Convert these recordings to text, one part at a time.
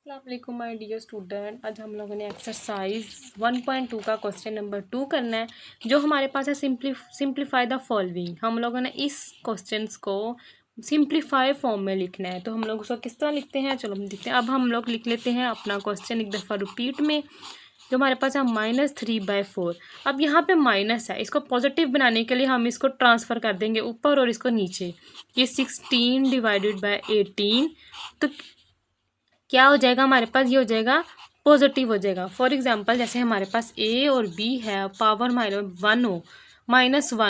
अस्सलाम my dear student. आज हम लोगों ने एक्सरसाइज 1.2 का क्वेश्चन नंबर 2 करना है, जो हमारे पास है सिंप्लीफाई द फॉलोइंग। हम लोगों ने इस क्वेश्चंस को सिंप्लीफाई फॉर्म में लिखना है, तो हम लोग उसको किस तरह लिखते हैं, चलो हम देखते हैं। अब हम लोग लिख लेते हैं अपना क्वेश्चन एक दफ़ा रिपीट में। जो हमारे पास है -3/4। अब यहाँ पे माइनस है, इसको पॉजिटिव बनाने के लिए हम इसको ट्रांसफ़र कर देंगे ऊपर और इसको नीचे। ये 16 डिवाइडेड बाय 18, तो क्या हो जाएगा हमारे पास, ये हो जाएगा पॉजिटिव हो जाएगा। फॉर एग्जांपल जैसे हमारे पास ए और बी है, पावर -1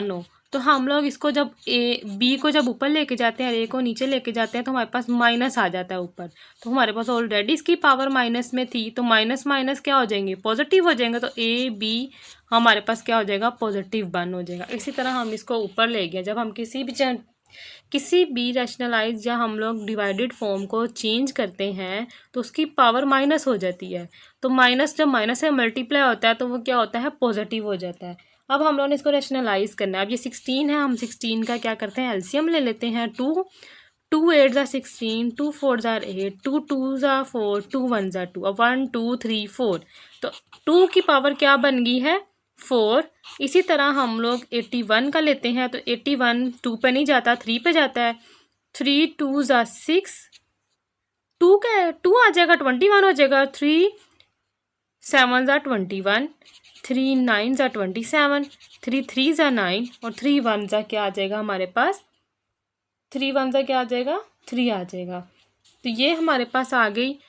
हो, तो हम लोग इसको जब बी को जब ऊपर लेके जाते हैं, ए को नीचे लेके जाते हैं, तो हमारे पास माइनस आ जाता है ऊपर। तो हमारे पास ऑलरेडी इसकी पावर माइनस में थी, तो माइनस माइनस क्या हो जाएंगे, पॉजिटिव हो जाएंगे। तो ए बी हमारे पास क्या हो जाएगा, +1 हो जाएगा। इसी तरह हम इसको ऊपर ले गए, जब हम किसी भी रैशनलाइज या हम लोग डिवाइडेड फॉर्म को चेंज करते हैं तो उसकी पावर माइनस हो जाती है। तो माइनस जब माइनस से मल्टीप्लाई होता है तो वो क्या होता है, पॉजिटिव हो जाता है। अब हम लोगों ने इसको रैशनलाइज करना है। अब ये 16 है, हम 16 का क्या करते हैं, एलसीएम ले लेते हैं। 2 8 ज़ा 16, 2 4 ज़ा 8, 2 2 ज़ा 4, 2 1 ज़ा 2। अब 1 2 3 4, तो 2 की पावर क्या बन गई है, 4। इसी तरह हम लोग 81 का लेते हैं, तो 81 2 पे नहीं जाता, 3 पे जाता है। 3 2 ज़ा 6, 2 का 2 आ जाएगा, 21 हो जाएगा। 3 7 ज़ा 21, 3 9 ज़ा 27, 3 3 ज़ा 9 और 3 1 ज़ा क्या आ जाएगा हमारे पास, 3 1 ज़ा क्या आ जाएगा, 3 आ जाएगा। तो ये हमारे पास आ गई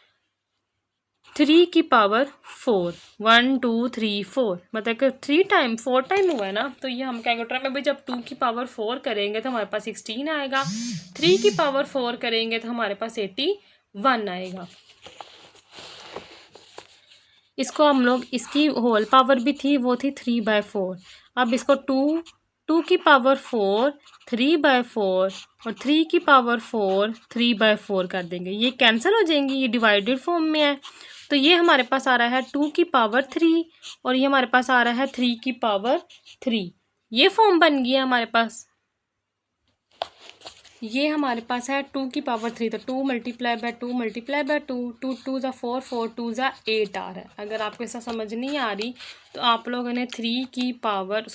3 की पावर 4। 1 2 3 4, मतलब कि 4 टाइम हुआ है ना। तो ये हम कैलकुलेटर में भी जब 2 की पावर 4 करेंगे तो हमारे पास 16 आएगा। 3 की पावर 4 करेंगे तो हमारे पास 81 आएगा। इसको हम लोग, इसकी होल पावर भी थी, वो थी 3/4। अब इसको 2 की पावर 4 3/4 और 3 की पावर 4 3/4 कर देंगे। ये कैंसिल हो जाएंगी, ये डिवाइडेड फॉर्म में है। तो ये हमारे पास आ रहा है 2 की पावर 3 और ये हमारे पास आ रहा है 3 की पावर 3। ये फॉर्म बन गया हमारे पास। ये हमारे पास है 2 की पावर 3, तो 2 मल्टीप्लाई बाय 2 मल्टीप्लाई बाय 2, 2 2 ज़ा 4, 4 2 ज़ा 8 आ रहा है। अगर आपको ऐसा समझ नहीं आ रही तो आप लोगों ने 3 की पावर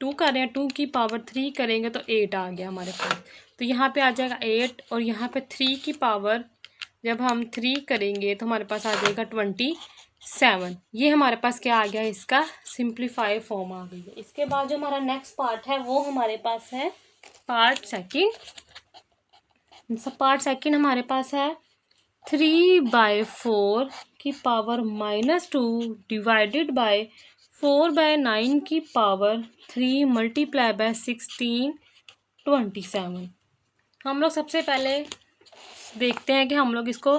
2 कर रहे हैं, 2 की पावर 3 करेंगे तो 8 आ गया हमारे पास। तो यहाँ पे आ जाएगा 8 और यहाँ पे 3 की पावर जब हम 3 करेंगे तो हमारे पास आ जाएगा 27। ये हमारे पास क्या आ गया, इसका सिंप्लीफाई फॉर्म आ गई है। इसके बाद जो हमारा नेक्स्ट पार्ट है वो हमारे पास है पार्ट सेकंड। पार्ट सेकंड हमारे पास है 3/4 की पावर -2 डिवाइडेड बाय 4/9 की पावर 3 मल्टीप्लाई बाय 16 27। हम लोग सबसे पहले देखते हैं कि हम लोग इसको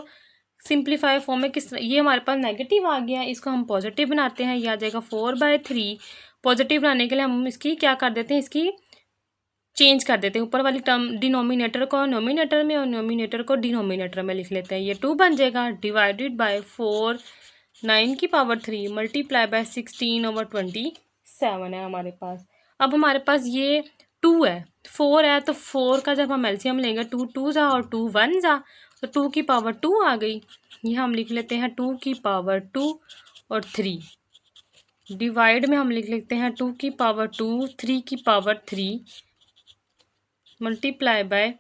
सिंप्लीफाई फॉर्म में किस, ये हमारे पास नेगेटिव आ गया, इसको हम पॉजिटिव बनाते हैं। ये आ जाएगा 4/3। पॉजिटिव बनाने के लिए हम इसकी क्या कर देते हैं, इसकी चेंज कर देते हैं। ऊपर वाली टर्म डिनोमिनेटर को नोमिनेटर में और नोमिनेटर को डिनोमिनेटर में लिख लेते हैं। ये 2 बन जाएगा डिवाइडेड बाय 4 9 की पावर 3 मल्टीप्लाई बाय 16/27 है हमारे पास। अब हमारे पास ये 2 है, 4 है, तो 4 का जब हम एलसीएम लेंगे 2 2 ज़ा और 2 1 ज़ा, तो 2 की पावर 2 आ गई। ये हम लिख लेते हैं 2 की पावर 2 और 3। डिवाइड में हम लिख लेते हैं 2 की पावर 2 3 की power 3 multiply by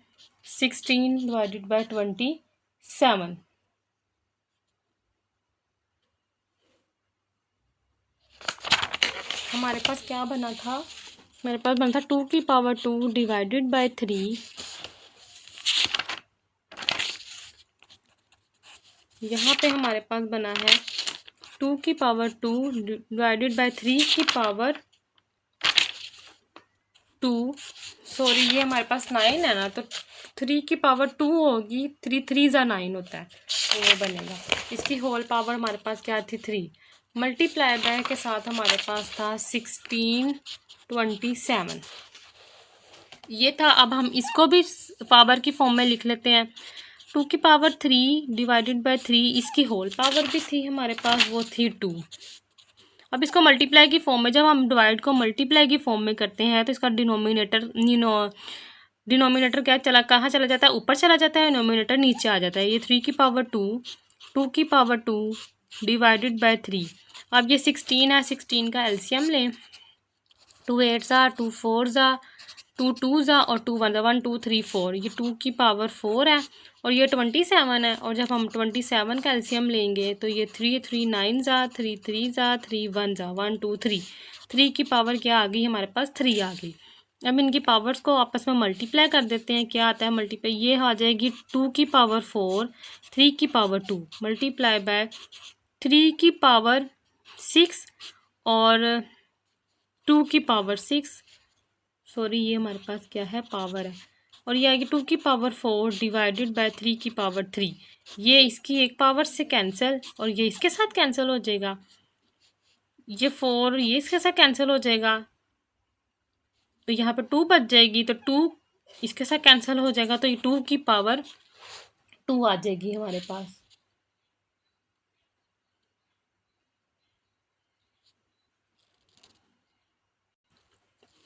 16 divided by 27। हमारे पास क्या बना था, मेरे पास बना था 2 की पावर 2 डिवाइडेड बाय 3। यहाँ पे हमारे पास बना है 2 की पावर 2 डिवाइडेड बाय 3 की पावर 2। सॉरी, ये हमारे पास 9 है ना, तो 3 की पावर 2 होगी, 3 3 ज़ा 9 होता है, तो वो बनेगा। इसकी होल पावर हमारे पास क्या थी, 3 मल्टीप्लाई बाय के साथ हमारे पास था 16 27। ये था। अब हम इसको भी पावर की फॉर्म में लिख लेते हैं। 2 की पावर 3 डिवाइडेड बाय 3, इसकी होल पावर भी थी हमारे पास, वो थी 2। अब इसको मल्टीप्लाई की फॉर्म में, जब हम डिवाइड को मल्टीप्लाई की फॉर्म में करते हैं तो इसका डिनोमिनेटर क्या चला, कहाँ चला जाता है, ऊपर चला जाता है, नोमिनेटर नीचे आ जाता है। ये 3 की पावर 2 टू की पावर 2 डिवाइडेड बाय 3। अब ये 16 है, 16 का एलसीएम लें। 2 8 ज़ा, 2 4 ज़ा, 2 2 ज़ा और 2 1 ज़ा, 1 2 3 4। ये 2 की पावर 4 है और ये 27 है। और जब हम 27 का एलसीएम लेंगे तो ये 3 3 9 ज़ा, 3 3 ज़ा, 3 1 ज़ा, 1 2 3। 3 की पावर क्या आ गई हमारे पास? 3 आ गई। अब इनकी पावर्स को आपस में मल्टीप्लाई कर देते हैं। क्या आता है मल्टीप्लाई? ये आ जाएगी 2 की पावर 4, 3 की पावर 2 मल्टीप्लाई बाय 3 की पावर 6 और 2 की पावर 6। सॉरी, ये हमारे पास क्या है? पावर है। और ये आएगी 2 की पावर 4 डिवाइडेड बाय 3 की पावर 3। ये इसकी एक पावर से कैंसिल और ये इसके साथ कैंसिल हो जाएगा। ये 4 ये इसके साथ कैंसिल हो जाएगा, तो यहाँ पे 2 बच जाएगी। तो 2 इसके साथ कैंसिल हो जाएगा, तो ये 2 की पावर 2 आ जाएगी हमारे पास।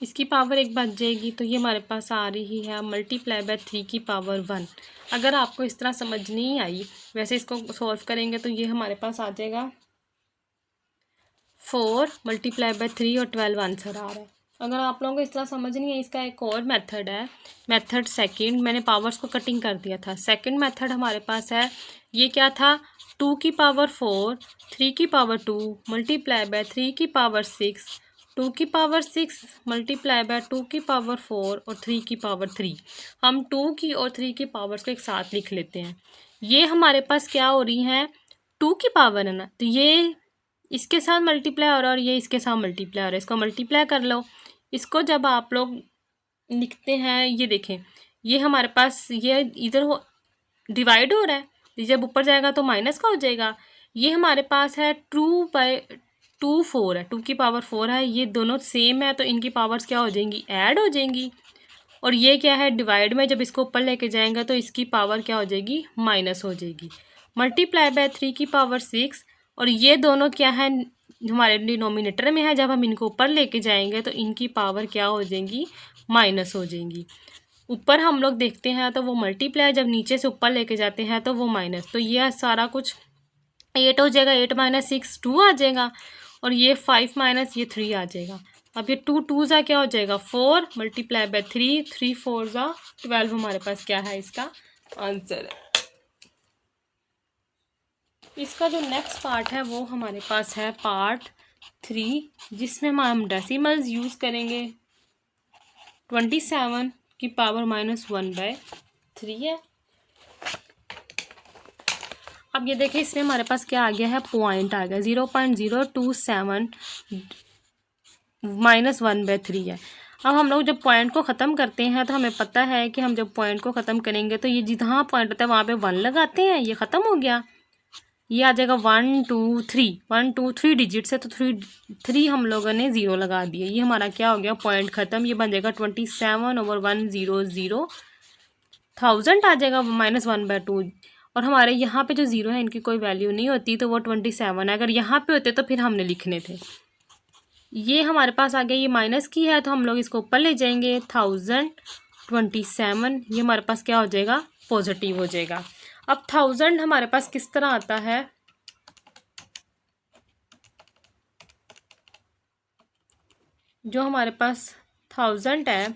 इसकी पावर 1 बच जाएगी, तो ये हमारे पास आ रही है मल्टीप्लाई बाय 3 की पावर 1। अगर आपको इस तरह समझ नहीं आई, वैसे इसको सॉल्व करेंगे तो ये हमारे पास आ जाएगा 4 मल्टीप्लाई बाय 3 और 12 आंसर आ रहा है। अगर आप लोगों को इस तरह समझ नहीं है, इसका एक और मेथड है, मेथड सेकंड। मैंने पावर्स को कटिंग कर दिया था। सेकंड मेथड हमारे पास है, ये क्या था? 2 की पावर 4, 3 की पावर 2 मल्टीप्लाई बाय 3 की पावर 6, 2 की पावर 6 मल्टीप्लाई बाय 2 की पावर 4 और 3 की पावर 3। हम 2 की और 3 की पावर्स को एक साथ लिख लेते हैं। ये हमारे पास क्या हो रही हैं? 2 की पावर है ना, तो ये इसके साथ मल्टीप्लाई हो रहा है और ये इसके साथ मल्टीप्लाई हो रहा है। इसको मल्टीप्लाई कर लो। इसको जब आप लोग लिखते हैं, ये देखें, ये हमारे पास ये इधर हो डिवाइड हो रहा है, जब ऊपर जाएगा तो माइनस का हो जाएगा। ये हमारे पास है 2/2 4 है, 2 की पावर 4 है। ये दोनों सेम है, तो इनकी पावर्स क्या हो जाएंगी? ऐड हो जाएंगी। और ये क्या है? डिवाइड में जब इसको ऊपर लेके जाएंगे तो इसकी पावर क्या हो जाएगी? माइनस हो जाएगी। मल्टीप्लाई बाय 3 की पावर 6 और ये दोनों क्या है? हमारे डिनोमिनेटर में है। जब हम इनको ऊपर लेके जाएंगे तो इनकी पावर क्या हो जाएंगी? माइनस हो जाएंगी। ऊपर हम लोग देखते हैं तो वो मल्टीप्लाई, जब नीचे से ऊपर लेके जाते हैं तो वो माइनस। तो ये सारा कुछ 8 हो जाएगा। 8 माइनस 6 2 आ जाएगा और ये 5 माइनस ये 3 आ जाएगा। अब ये 2 2 ज़ा क्या हो जाएगा? 4 मल्टीप्लाई बाय 3, 3 4 ज़ा 12 हमारे पास क्या है? इसका आंसर है। इसका जो नेक्स्ट पार्ट है वो हमारे पास है पार्ट 3, जिसमें हम डेसिमल्स यूज़ करेंगे। 27 की पावर -1/3 है। अब ये देखिए, इसमें हमारे पास क्या आ गया है? पॉइंट आ गया 0.027 -1/3 है। अब हम लोग जब पॉइंट को ख़त्म करते हैं तो हमें पता है कि हम जब पॉइंट को ख़त्म करेंगे तो ये जहाँ पॉइंट होता है वहाँ पे 1 लगाते हैं। ये ख़त्म हो गया। ये आ जाएगा 1 2 3, 1 2 3 डिजिट्स है, तो 3 हम लोगों ने 0 लगा दिया। ये हमारा क्या हो गया? पॉइंट ख़त्म। ये बन जाएगा 27/100 1000 आ जाएगा -1/2। और हमारे यहाँ पे जो 0 है इनकी कोई वैल्यू नहीं होती, तो वो 27 है। अगर यहाँ पे होते तो फिर हमने लिखने थे। ये हमारे पास आ गया, ये माइनस की है तो हम लोग इसको ऊपर ले जाएंगे। 1027 ये हमारे पास क्या हो जाएगा? पॉजिटिव हो जाएगा। अब 1000 हमारे पास किस तरह आता है? जो हमारे पास 1000 है,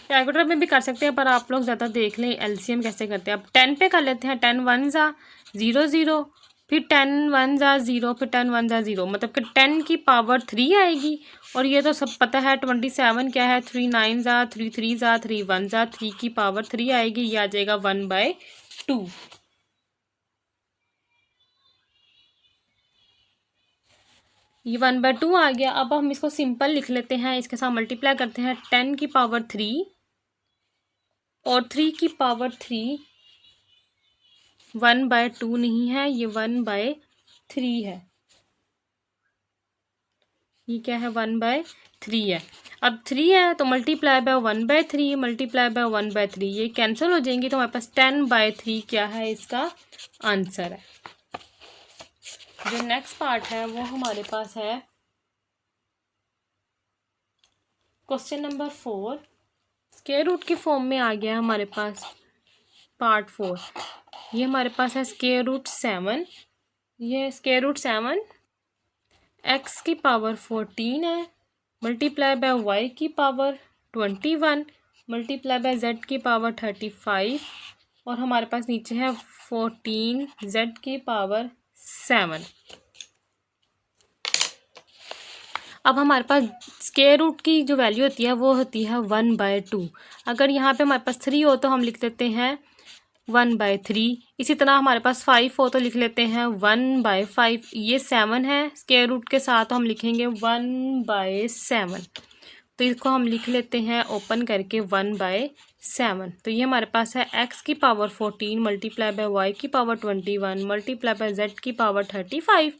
कैलकुलेटर में भी कर सकते हैं, पर आप लोग ज़्यादा देख लें एलसीएम कैसे करते हैं। अब 10 पे कर लेते हैं। 10 1 ज़ा 0 0, फिर 10 1 ज़ा 0, फिर 10 1 ज़ा 0, मतलब कि 10 की पावर 3 आएगी। और ये तो सब पता है 27 क्या है? 3 9 ज़ा 3 3 ज़ा 3 1 ज़ा 3 की पावर 3 आएगी। ये आ जाएगा 1/2। ये 1/2 आ गया। अब हम इसको सिंपल लिख लेते हैं, इसके साथ मल्टीप्लाई करते हैं। 10 की पावर 3 और 3 की पावर 3 1/2 नहीं है, ये 1/3 है। ये क्या है? 1/3 है। अब 3 है तो मल्टीप्लाई बाय 1/3 मल्टीप्लाई बाय 1/3 ये कैंसिल हो जाएंगे, तो हमारे पास 10/3 क्या है? इसका आंसर है। जो नेक्स्ट पार्ट है वो हमारे पास है क्वेश्चन नंबर 4। स्क्वायर रूट की फॉर्म में आ गया हमारे पास पार्ट 4। ये हमारे पास है स्क्वायर रूट 7, ये स्क्वायर रूट 7 एक्स की पावर 14 है, मल्टीप्लाई बाय वाई की पावर 21, मल्टीप्लाई बाय जेड की पावर 35, और हमारे पास नीचे है 14 जेड की पावर 7। अब हमारे पास स्क्वायर रूट की जो वैल्यू होती है वो होती है 1/2। अगर यहाँ पे हमारे पास 3 हो तो हम लिख देते हैं 1/3। इसी तरह हमारे पास 5 हो तो लिख लेते हैं 1/5। ये 7 है स्क्वायर रूट के साथ, तो हम लिखेंगे 1/7। तो इसको हम लिख लेते हैं ओपन करके 1/7। तो ये हमारे पास है एक्स की पावर 14 मल्टीप्लाई बाय वाई की पावर 21 मल्टीप्लाई बाय जेड की पावर 35।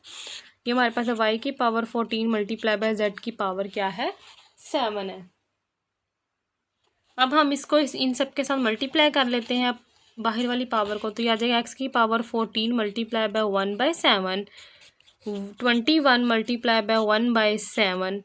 ये हमारे पास है वाई की पावर 14 मल्टीप्लाई बाय जेड की पावर क्या है 7 है। अब हम इसको इन सब के साथ मल्टीप्लाई कर लेते हैं बाहर वाली पावर को, तो ये आ जाएगा एक्स की power 14 multiply by 1/7, 21 multiply by 1/7,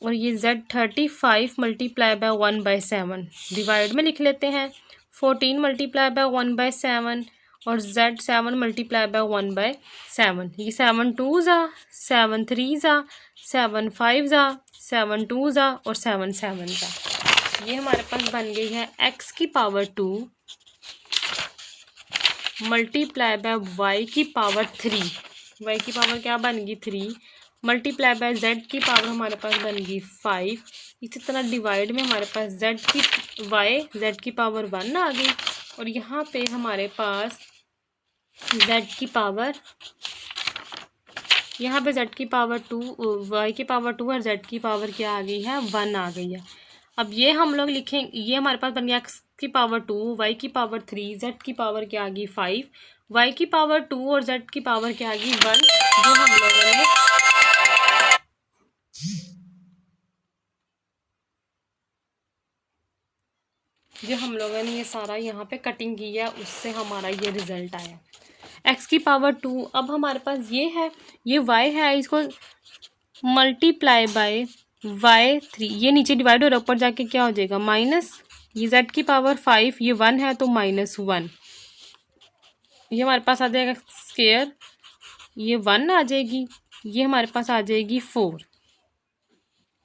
और ये जेड 35 मल्टीप्लाई बाय 1/7 डिवाइड में लिख लेते हैं। 14 मल्टीप्लाई बाय 1/7 और जेड 7 मल्टीप्लाई बाय 1/7। ये 7 2 ज़ा, 7 3 ज़ा, 7 5 ज़ा, 7 2 ज़ा और 7 7 ज़ा। ये हमारे पास बन गई है एक्स की पावर 2 मल्टीप्लाई बाय वाई की पावर 3। वाई की पावर क्या बन गई 3 मल्टीप्लाई बाय जेड की पावर हमारे पास बन गई 5। इसी तरह डिवाइड में हमारे पास जेड की पावर 1 आ गई, और यहाँ पे हमारे पास जेड की पावर, यहाँ पे जेड की पावर 2, वाई की पावर 2 और जेड की पावर क्या आ गई है 1 आ गई है। अब ये हम लोग लिखेंगे, ये हमारे पास बन गया एक्स की पावर 2, वाई की पावर 3, जेड की पावर क्या आ गई 5, वाई की पावर 2 और जेड की पावर क्या आ गई 1, जो हम लोगों ने ये सारा यहाँ पे कटिंग की है उससे हमारा ये रिजल्ट आया एक्स की पावर 2। अब हमारे पास ये है, ये वाई है, इसको मल्टीप्लाई बाय y3, ये नीचे डिवाइड हो रहा है, ऊपर जाके क्या हो जाएगा माइनस, ये z की पावर 5, ये 1 है तो -1, ये हमारे पास आ जाएगा स्क्वायर, ये 1 आ जाएगी, ये हमारे पास आ जाएगी 4।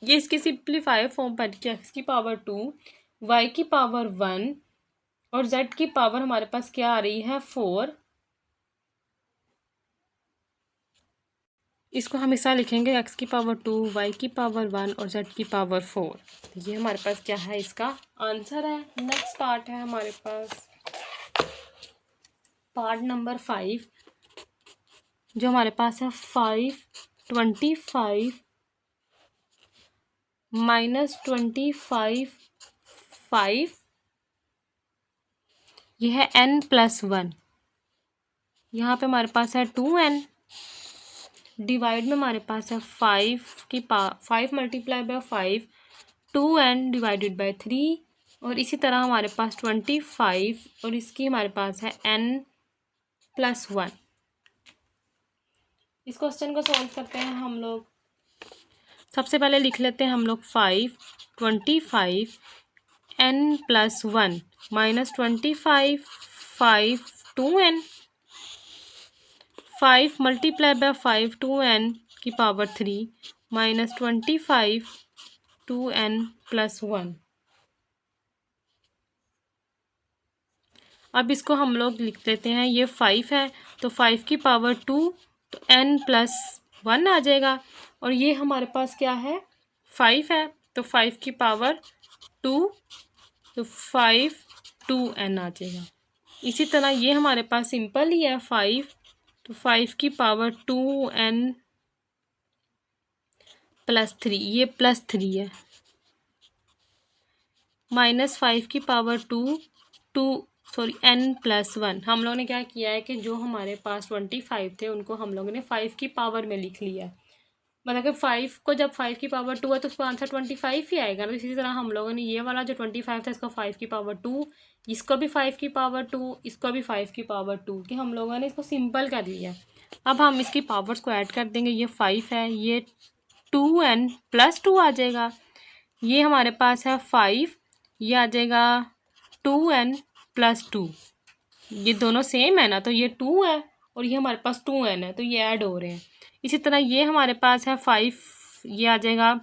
ये इसकी सिंप्लीफाई फॉर्म पर क्या, x की पावर 2, y की पावर 1 और z की पावर हमारे पास क्या आ रही है 4। इसको हम ऐसा लिखेंगे x की पावर 2, y की पावर 1 और z की पावर 4। ये हमारे पास क्या है, इसका आंसर है। नेक्स्ट पार्ट है हमारे पास पार्ट नंबर 5, जो हमारे पास है 5/25 -25 5, ये है n+1। यहाँ पे हमारे पास है 2n, डिवाइड में हमारे पास है 5 multiply by 5, 2n divided by 3, और इसी तरह हमारे पास 25 और इसकी हमारे पास है n+1। इस क्वेश्चन को सॉल्व करते हैं हम लोग। सबसे पहले लिख लेते हैं हम लोग 5/25 n+1 -25 5 2n, 5 multiply by 5 2n की पावर 3 -25 2n+1। अब इसको हम लोग लिख देते हैं, ये 5 है तो 5 की पावर 2 तो n+1 आ जाएगा, और ये हमारे पास क्या है 5 है तो 5 की पावर 2 तो 5 2n आ जाएगा। इसी तरह ये हमारे पास सिंपल ही है 5 तो 5 की पावर 2n+3, ये +3 है, -5 की पावर 2n+1। हम लोगों ने क्या किया है कि जो हमारे पास 25 थे उनको हम लोगों ने 5 की पावर में लिख लिया है, मतलब कि 5 को जब 5 की पावर 2 है तो उसका आंसर 25 ही आएगा। तो इसी तरह हम लोगों ने ये वाला जो 25 था इसको 5 की पावर 2, इसको भी 5 की पावर 2, इसको भी 5 की पावर 2 कि हम लोगों ने इसको सिंपल कर लिया। अब हम इसकी पावर्स को ऐड कर देंगे, ये 5 है, ये 2n+2 आ जाएगा, ये हमारे पास है 5, ये आ जाएगा 2n+2, ये दोनों सेम है ना, तो ये 2 है और ये हमारे पास 2n है, तो ये ऐड हो रहे हैं। इसी तरह ये हमारे पास है 5, ये आ जाएगा,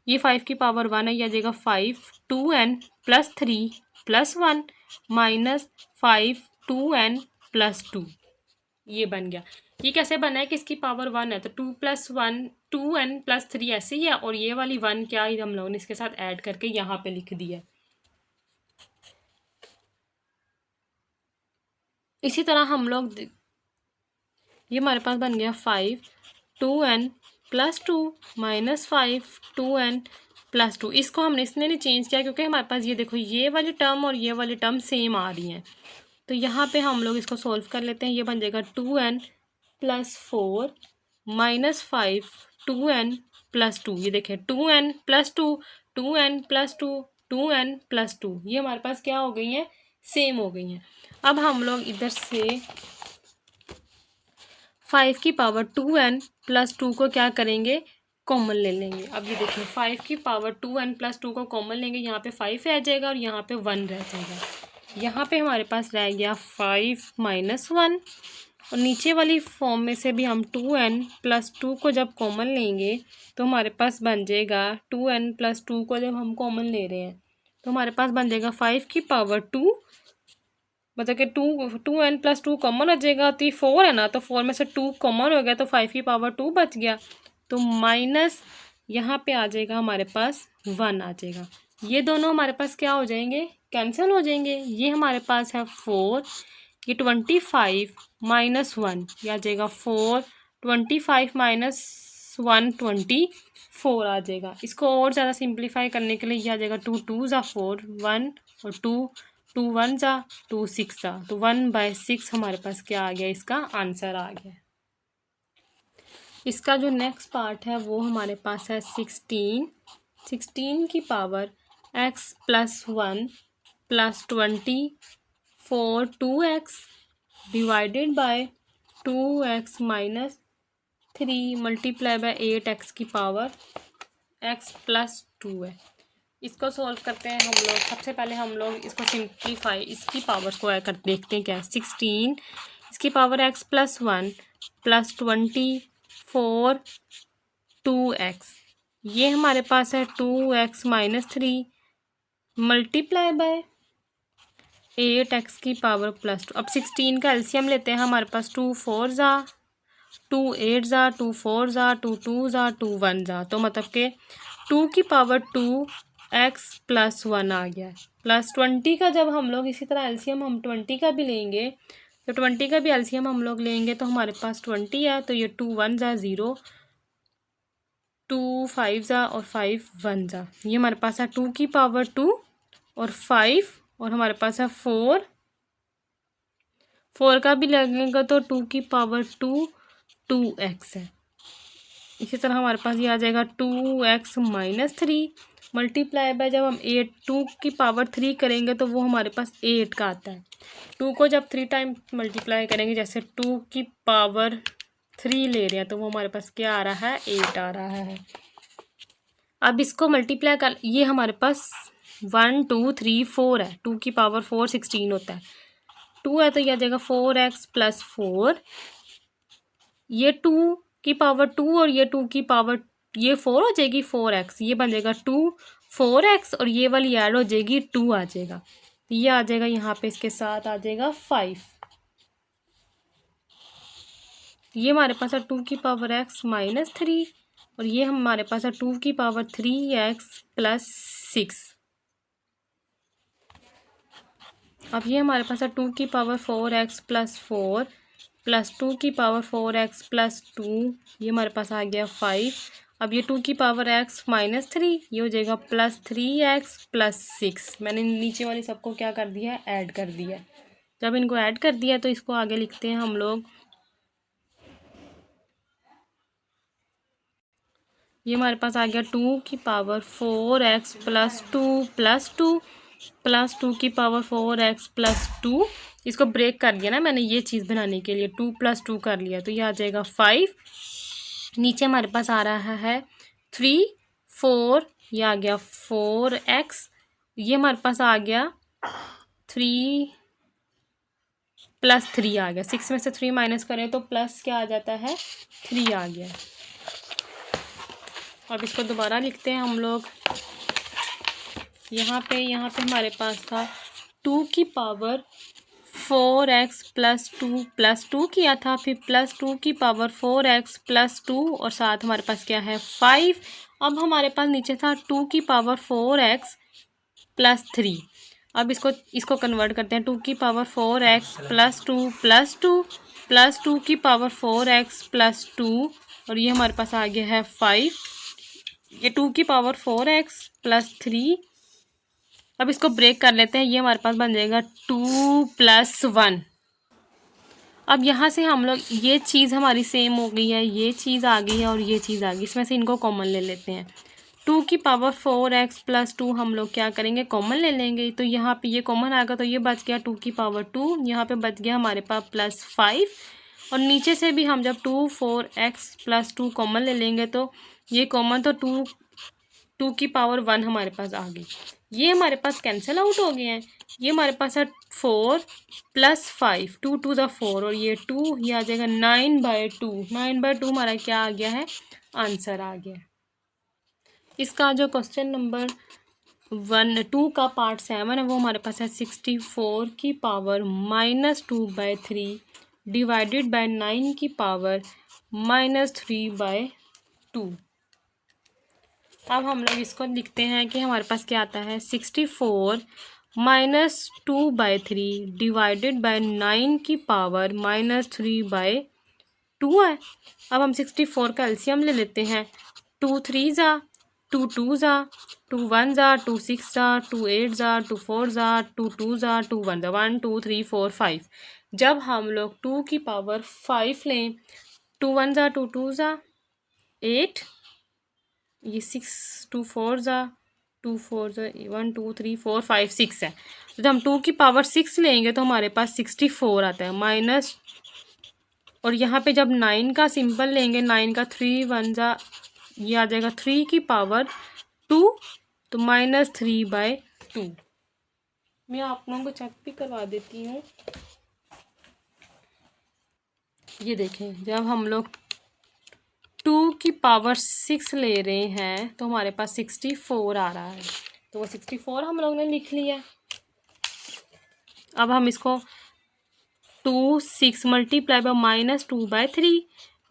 ये 5 की पावर 1 है, ये आ जाएगा 5 2n plus 3 plus 1 minus 5 2n plus 2, ये बन गया। ये कैसे बना है कि इसकी पावर 1 है तो 2 प्लस 1 2n प्लस 3 ऐसे ही है, और ये वाली 1 क्या ही हम लोगों ने इसके साथ ऐड करके यहाँ पे लिख दिया है। इसी तरह हम लोग ये हमारे पास बन गया 5 2n plus 2 minus 5 2n plus 2। इसको हमने इसने नहीं चेंज किया क्योंकि हमारे पास ये देखो ये वाली टर्म और ये वाली टर्म सेम आ रही हैं, तो यहाँ पे हम लोग इसको सोल्व कर लेते हैं। ये बन जाएगा 2n plus 4 minus 5 2n plus 2। ये देखें 2n plus 2 2n plus 2 2n plus 2, ये हमारे पास क्या हो गई हैं, सेम हो गई हैं। अब हम लोग इधर से 5 की पावर 2n प्लस 2 को क्या करेंगे, कॉमन ले लेंगे। अब ये देखिए 5 की पावर 2n प्लस 2 को कॉमन लेंगे, यहाँ पे 5 रह जाएगा और यहाँ पे 1 रह जाएगा। यहाँ पे हमारे पास रह गया 5 माइनस 1, और नीचे वाली फॉर्म में से भी हम 2n प्लस 2 को जब कॉमन लेंगे तो हमारे पास बन जाएगा 2n प्लस 2 को जब हम कॉमन ले रहे हैं तो हमारे पास बन जाएगा 5 की पावर 2, मतलब कि 2n प्लस 2 कॉमन हो जाएगा, तो ये 4 है ना, तो 4 में से 2 कॉमन हो गया तो 5 की पावर 2 बच गया, तो माइनस यहाँ पे आ जाएगा हमारे पास 1 आ जाएगा। ये दोनों हमारे पास क्या हो जाएंगे, कैंसिल हो जाएंगे। ये हमारे पास है 4, ये 25 माइनस 1, ये आ जाएगा 4 25 माइनस 1 24 आ जाएगा। इसको और ज़्यादा सिंप्लीफाई करने के लिए ये आ जाएगा 2 2 ज़ा 4 1 और 2 2 1 ज़ा 2 6 ज़ा, तो 1/6 हमारे पास क्या आ गया, इसका आंसर आ गया। इसका जो नेक्स्ट पार्ट है वो हमारे पास है 16 की power x plus 1 plus 24 2x divided by 2x minus 3 multiply by 8x की पावर x प्लस 2 है। इसको सॉल्व करते हैं हम लोग। सबसे पहले हम लोग इसको सिंप्लीफाई, इसकी पावर्स को कर देखते हैं क्या है। 16 इसकी power x plus 1 plus 24 2x, ये हमारे पास है 2x minus 3 multiply by 8x की पावर प्लस 2। अब 16 का एलसीएम लेते हैं, हमारे पास 2 4 ज़ा 2 8 ज़ा 2 4 ज़ा 2 2 ज़ा 2 1 ज़ा, तो मतलब के 2 की पावर 2x प्लस 1 आ गया है। प्लस 20 का जब हम लोग इसी तरह एलसीएम हम 20 का भी लेंगे, तो 20 का भी एलसीएम हम लोग लेंगे तो हमारे पास 20 है, तो ये 2 1 ज़ा 0 2 5 ज़ा और 5 1 ज़ा, ये हमारे पास है 2 की पावर 2 और 5, और हमारे पास है 4 का भी लगेगा तो 2 की पावर 2 2x है। इसी तरह हमारे पास ये आ जाएगा 2x माइनस 3 मल्टीप्लाई बाय जब हम 8 2 की पावर 3 करेंगे तो वो हमारे पास 8 का आता है। 2 को जब 3 टाइम मल्टीप्लाई करेंगे, जैसे 2 की पावर 3 ले रहे हैं तो वो हमारे पास क्या आ रहा है, 8 आ रहा है। अब इसको मल्टीप्लाई कर, ये हमारे पास 1 2 3 4 है, 2 की पावर 4 16 होता है, 2 है तो यह आ जाएगा 4x प्लस 4, ये 2 की पावर 2 और ये 2 की पावर ये 4 हो जाएगी 4x, ये बन जाएगा 2 4x और ये वाली ऐड हो जाएगी 2 आ जाएगा, तो ये आ जाएगा यहाँ पे इसके साथ आ जाएगा 5। ये हमारे पास है 2 की पावर x माइनस 3 और ये हमारे पास है 2 की पावर 3x प्लस 6। अब ये हमारे पास है 2 की पावर 4x प्लस 4 प्लस 2 की पावर 4x प्लस 2, ये हमारे पास आ गया 5। अब ये 2 की पावर x माइनस 3, ये हो जाएगा प्लस 3x प्लस 6। मैंने नीचे वाली सबको क्या कर दिया है, ऐड कर दिया है। जब इनको ऐड कर दिया तो इसको आगे लिखते हैं हम लोग। ये हमारे पास आ गया 2 की पावर 4x प्लस 2 की पावर 4x प्लस 2। इसको ब्रेक कर दिया ना मैंने ये चीज़ बनाने के लिए, 2 प्लस 2 कर लिया, तो ये आ जाएगा 5। नीचे हमारे पास आ रहा है 3 4, ये आ गया 4x, ये हमारे पास आ गया 3 +3 आ गया। 6 में से 3 माइनस करें तो प्लस क्या आ जाता है, 3 आ गया। अब इसको दोबारा लिखते हैं हम लोग। यहाँ पे हमारे पास था 2 की पावर 4x + 2 किया था, फिर +2 की पावर 4x + 2 और साथ हमारे पास क्या है 5। अब हमारे पास नीचे था 2 की पावर 4x + 3। अब इसको कन्वर्ट करते हैं। 2 की पावर 4x + 2 + 2 + 2 की पावर 4x + 2 और ये हमारे पास आ गया है 5। ये 2 की पावर 4x + 3। अब इसको ब्रेक कर लेते हैं। ये हमारे पास बन जाएगा 2 + 1। अब यहाँ से हम लोग ये चीज़ हमारी सेम हो गई है, ये चीज़ आ गई है और ये चीज़ आ गई। इसमें से इनको कॉमन ले लेते हैं। 2 की पावर 4x + 2 हम लोग क्या करेंगे, कॉमन ले लेंगे। तो यहाँ पे ये कॉमन आएगा तो ये बच गया 2 की पावर 2। यहाँ पे बच गया हमारे पास +5 और नीचे से भी हम जब 2 4x + 2 कॉमन ले लेंगे तो ये कॉमन, तो 2 की पावर 1 हमारे पास आ गई। ये हमारे पास कैंसिल आउट हो गए हैं। ये हमारे पास है 4 + 5, 2 2 ज़ा 4 और ये 2, ये आ जाएगा 9/2। 9/2 हमारा क्या आ गया है, आंसर आ गया। इसका जो क्वेश्चन नंबर 2 का पार्ट 7 है वो हमारे पास है 64 की पावर -2/3 डिवाइडेड बाय 9 की पावर -3/2। अब हम लोग इसको लिखते हैं कि हमारे पास क्या आता है 64 -2/3 डिवाइडेड बाय 9 की पावर -3/2 है। अब हम 64 का एलसीएम ले लेते हैं। 2 3 ज़ा 2 2 ज़ा 2 1 ज़ा 2 6 ज़ा 2 8 ज़ा 2 4 ज़ा 2 2 ज़ा 2 1 ज़ा 1 2 3 4 5। जब हम लोग 2 की पावर 5 लें, 2 1 ज़ा 2 2 ज़ा 8, ये 6 2 4 ज़ा 2 4 ज़ा 1 2 3 4 5 6 है। तो जब हम 2 की पावर 6 लेंगे तो हमारे पास 64 आता है माइनस, और यहाँ पे जब 9 का सिंपल लेंगे, 9 का 3 1 ज़ा, ये आ जाएगा 3 की पावर 2 तो -3/2। मैं आप लोगों को चेक भी करवा देती हूँ। ये देखें, जब हम लोग 2 की पावर 6 ले रहे हैं तो हमारे पास 64 आ रहा है, तो वो 64 हम लोग ने लिख लिया। अब हम इसको 2 6 मल्टीप्लाई बाय -2/3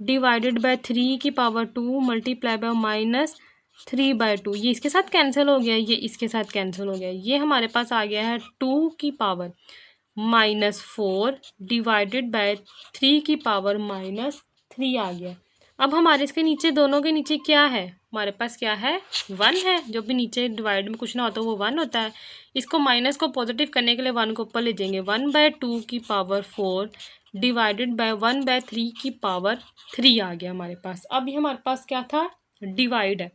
डिवाइडेड बाय 3 की पावर 2 मल्टीप्लाई बाय -3/2, ये इसके साथ कैंसिल हो गया, ये इसके साथ कैंसिल हो गया। ये हमारे पास आ गया है 2 की पावर -4 डिवाइडेड बाय 3 की पावर -3 आ गया। अब हमारे इसके नीचे, दोनों के नीचे क्या है, हमारे पास क्या है 1 है। जो भी नीचे डिवाइड में कुछ ना होता वो 1 होता है। इसको माइनस को पॉजिटिव करने के लिए 1 को ऊपर ले जाएंगे। 1/2 की पावर 4 डिवाइडेड बाय 1/3 की पावर 3 आ गया हमारे पास। अब ये हमारे पास क्या था, डिवाइड है।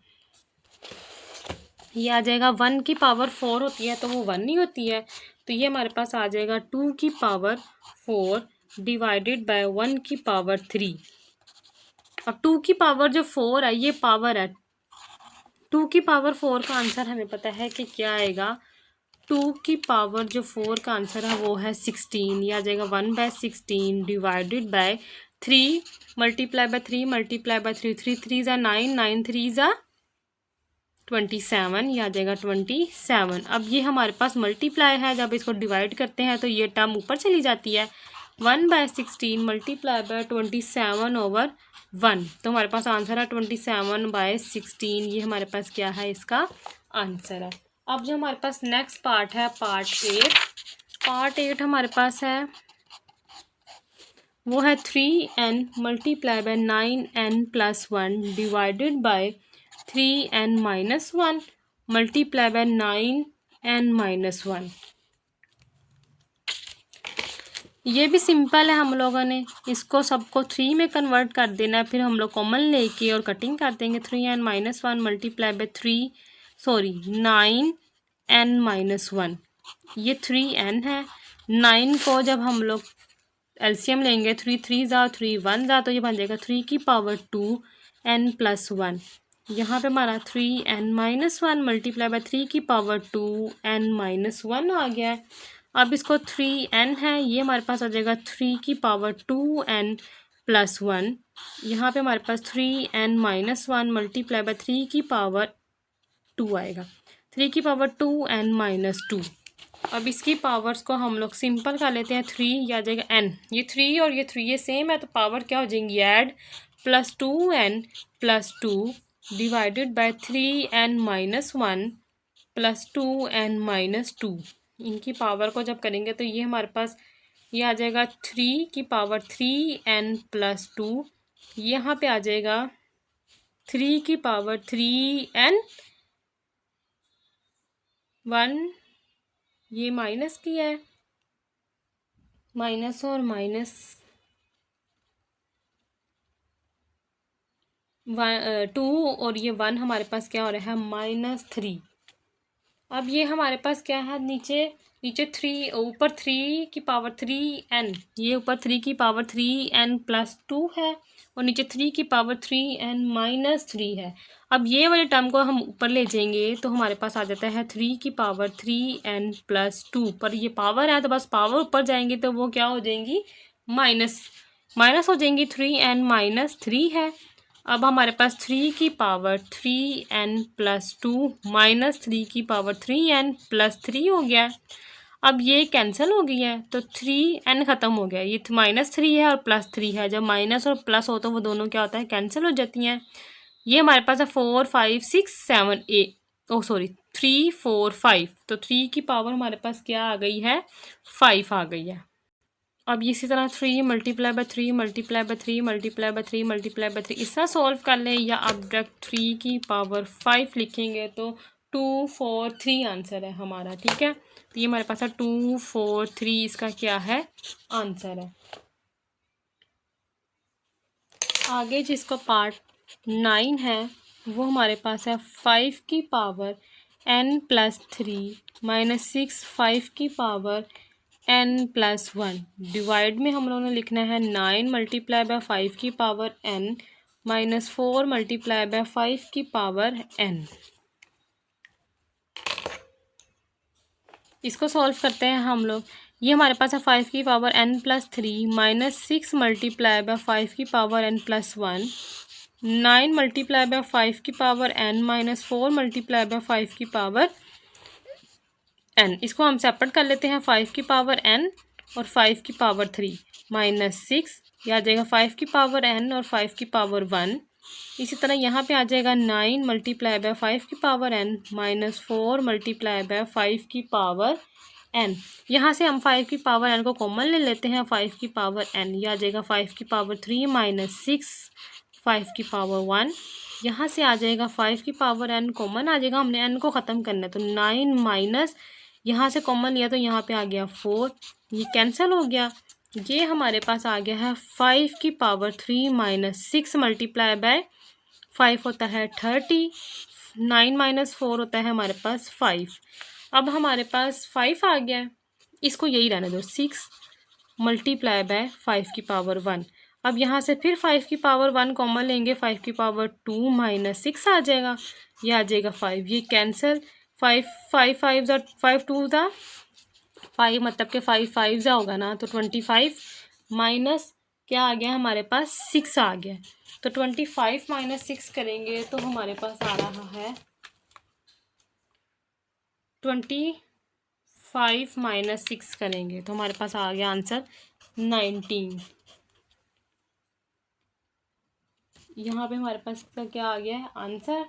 ये आ जाएगा 1 की पावर 4 होती है तो वो 1 नहीं होती है, तो ये हमारे पास आ जाएगा 2 की पावर 4 डिवाइडेड बाय 1 की पावर 3। अब 2 की पावर जो 4 है ये पावर है। 2 की पावर 4 का आंसर हमें पता है कि क्या आएगा। 2 की पावर जो 4 का आंसर है वो है 16। ये आ जाएगा 1/16 divided by 3 multiply by 3 multiply by 3 3 3 ज़ा 9 9 3 ज़ा 27, ये आ जाएगा 27। अब ये हमारे पास मल्टीप्लाई है, जब इसको डिवाइड करते हैं तो ये टर्म ऊपर चली जाती है। 1/16 मल्टीप्लाई बाय 27/1, तो हमारे पास आंसर है 27/16। ये हमारे पास क्या है, इसका आंसर है। अब जो हमारे पास नेक्स्ट पार्ट है, पार्ट 8 हमारे पास है वो है 3n multiply by 9n + 1 divided by 3n - 1 multiply by 9n - 1। ये भी सिंपल है, हम लोगों ने इसको सबको 3 में कन्वर्ट कर देना है, फिर हम लोग कॉमन लेके और कटिंग कर देंगे। 3n - 1 मल्टीप्लाई बाय 9n - 1, ये 3n है। 9 को जब हम लोग एलसीएम लेंगे, 3 3 ज़ा 3 1 ज़ा, तो ये बन जाएगा 3 की पावर 2n + 1। यहाँ पे हमारा 3n - 1 मल्टीप्लाई बाय 3 की पावर 2n - 1 आ गया है। अब इसको 3n है, ये हमारे पास आ जाएगा 3 की पावर 2n प्लस 1। यहाँ पे हमारे पास 3n माइनस 1 मल्टीप्लाई बाय 3 की पावर 2 आएगा, 3 की पावर 2n माइनस 2। अब इसकी पावर्स को हम लोग सिंपल कर लेते हैं, 3 ये आ जाएगा n, ये 3 और ये 3 ये सेम है तो पावर क्या हो जाएंगी add, plus 2n plus 2 divided by 3n minus 1 plus 2n minus 2। इनकी पावर को जब करेंगे तो ये हमारे पास ये आ जाएगा 3 की पावर 3n प्लस 2, यहाँ पे आ जाएगा 3 की पावर 3n 1, ये माइनस की है, माइनस और माइनस 2 और ये 1 हमारे पास क्या हो रहा है -3। अब ये हमारे पास क्या है नीचे, नीचे 3 ऊपर 3 की पावर 3n, ये ऊपर 3 की पावर 3n प्लस 2 है और नीचे 3 की पावर 3n माइनस 3 है। अब ये वाले टर्म को हम ऊपर ले जाएंगे तो हमारे पास आ जाता है 3 की पावर 3n प्लस 2, पर ये पावर है तो बस पावर ऊपर जाएंगे तो वो क्या हो जाएंगी माइनस, माइनस हो जाएंगी, 3n माइनस 3 है। अब हमारे पास 3 की पावर 3n प्लस 2 माइनस 3 की पावर 3n प्लस 3 हो गया। अब ये कैंसिल हो गई है तो 3n ख़त्म हो गया, ये -3 है और +3 है, जब माइनस और प्लस हो तो वो दोनों क्या होता है कैंसिल हो जाती हैं। ये हमारे पास है 4 5 6 7 8 ओ सॉरी 3 4 5, तो 3 की पावर हमारे पास क्या आ गई है 5 आ गई है। अब इसी तरह 3 multiply by 3 multiply by 3 multiply by 3 multiply by 3 इस तरह सॉल्व कर लें, या अब डायरेक्ट 3 की पावर 5 लिखेंगे तो 2 4 3 आंसर है हमारा। ठीक है, तो ये हमारे पास है 2 4 3, इसका क्या है आंसर है। आगे जिसको पार्ट 9 है वो हमारे पास है 5 की पावर n प्लस 3 माइनस 6 5 की पावर n प्लस 1। डिवाइड में हम लोगों ने लिखना है 9 मल्टीप्लाई बाय 5 की power n minus 4 multiply by 5 की पावर n। इसको सॉल्व करते हैं हम लोग। ये हमारे पास है 5 की power n plus 3 minus 6 multiply by 5 की power n plus 1, 9 multiply by 5 की power n minus 4 multiply by 5 की पावर n। इसको हम सेपरेट कर लेते हैं, 5 की पावर n और 5 की पावर 3 माइनस 6, यह आ जाएगा 5 की पावर n और 5 की पावर 1। इसी तरह यहाँ पे आ जाएगा 9 मल्टीप्लाई बाय 5 की power n minus 4 multiply by 5 की पावर n। यहाँ से हम 5 की पावर n को कॉमन ले लेते हैं, 5 की पावर n यह आ जाएगा 5 की पावर 3 माइनस 6 5 की पावर 1। यहाँ से आ जाएगा 5 की पावर n कॉमन आ जाएगा, हमने n को ख़त्म करना है तो 9 माइनस यहाँ से कॉमन लिया तो यहाँ पे आ गया 4, ये कैंसिल हो गया। ये हमारे पास आ गया है 5 की पावर 3 माइनस 6 मल्टीप्लाई बाय 5 होता है 30, 9 माइनस 4 होता है हमारे पास 5। अब हमारे पास 5 आ गया है, इसको यही रहने दो, 6 मल्टीप्लाई बाय 5 की पावर 1। अब यहाँ से फिर 5 की पावर 1 कॉमन लेंगे, 5 की पावर 2 माइनस 6 आ जाएगा, ये आ जाएगा 5, ये कैंसिल, 5 5 5 ज़ा 5 2 ज़ा 5 मतलब के 5 5 ज़ा होगा ना, तो 25 माइनस क्या आ गया हमारे पास 6 आ गया, तो 25 माइनस 6 करेंगे तो हमारे पास आ रहा है 25 माइनस 6 करेंगे तो हमारे पास आ गया आंसर 19। यहाँ पे हमारे पास क्या आ गया है आंसर